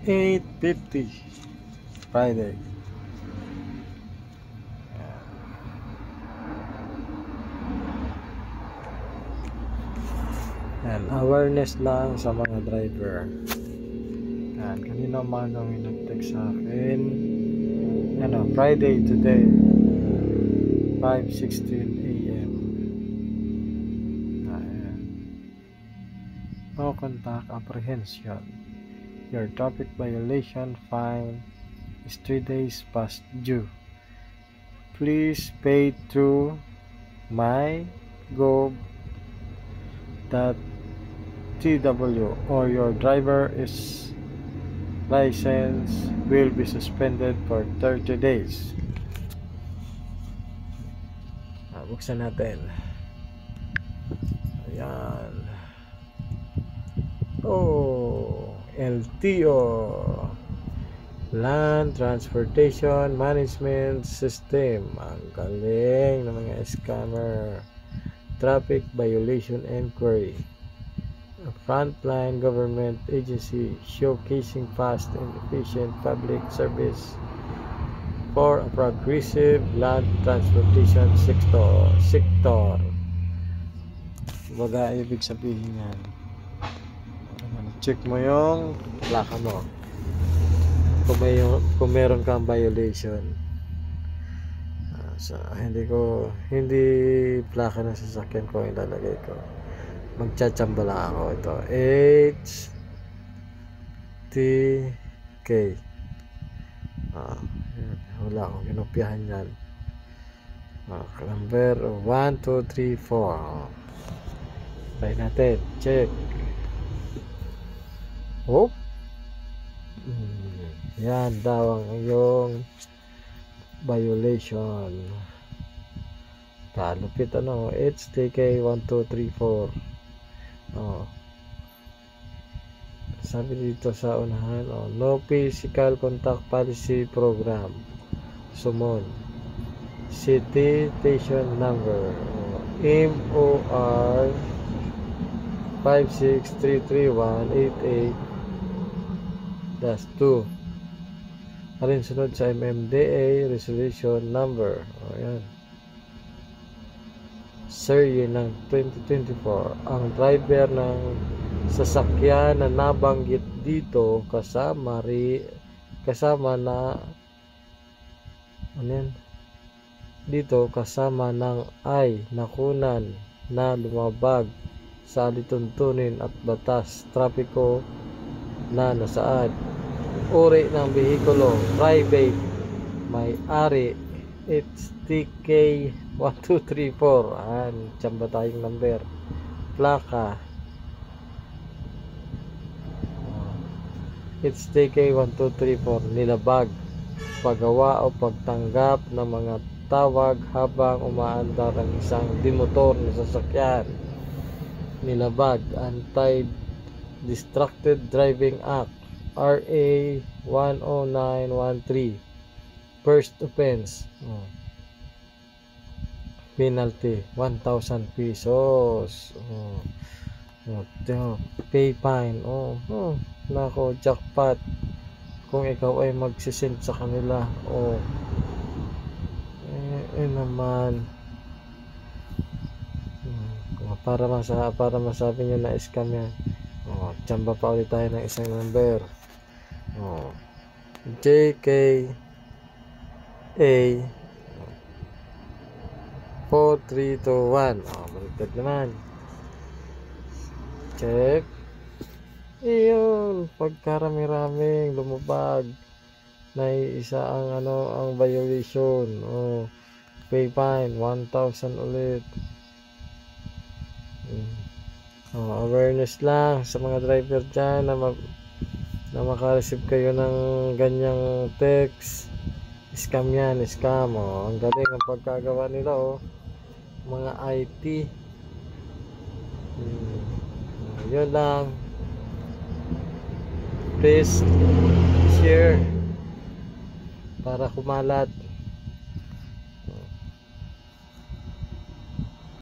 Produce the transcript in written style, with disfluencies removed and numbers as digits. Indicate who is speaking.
Speaker 1: 8:50 Friday. Yan, awareness lang sa mga driver. Yan, kanina umaga may nag-text sa akin. Ano, Friday today, 5:16 AM. Ayan. No contact apprehension. Your traffic violation fine is 3 days past due. Please pay through mygov.tw or your driver is license will be suspended for 30 days. Buksan natin. Ayan. Oh, LTO, Land Transportation Management System. Ang galing ng mga scammer. Traffic Violation Inquiry, a frontline government agency showcasing fast and efficient public service for a progressive land transportation sector. Baga, ibig sabihin yan, check mo yung plaka mo kung meron kang violation. So, hindi plaka ng sasakyan ko ilalagay ko. Magtsachamba lang ako. Ito HTK. Wala akong kinopyahan yan. Number 1, 2, 3, 4. Try natin. Check. Oh. Yan daw ang iyong violation. Kalupit ano. HTK 1, 2, 3, 4. Sabi dito sa unahan, no physical contact policy program. Sumon. Citation number MOR 5633188-2. Alinsunod sa MMDA resolution number. Ayan. Serye ng 2024. Ang driver ng sasakyan na nabanggit dito kasama ng ay nakunan na lumabag sa alituntunin at batas trapiko na nasaad. Uri ng behikulo, private, may-ari, HTK 1234. Tsamba tayong number. Plaka HTK 1234. Nilabag, paggawa o pagtanggap ng mga tawag habang umaandar ang isang dimotor na sasakyan. Nilabag, Anti-Distracted Driving Act RA 10913. First offense. Penalty 1,000 pesos. Pay fine. Nako, jackpot. Kung ikaw ay magsisend sa kanila. Naman. Para masabi nyo na scam yan. Tsamba pa ulit tayo ng isang number. JKA 4321. Baliktad naman. Check. Iyon, pagkarami-raming lumabag na isa ang violation. Pay fine 1,000 ulit. Awareness lang sa mga driver dyan na makareceive kayo ng ganyang text. Scam yan, scam. Ang galing ang pagkagawa nila, mga IT. Yun lang. Please share para kumalat.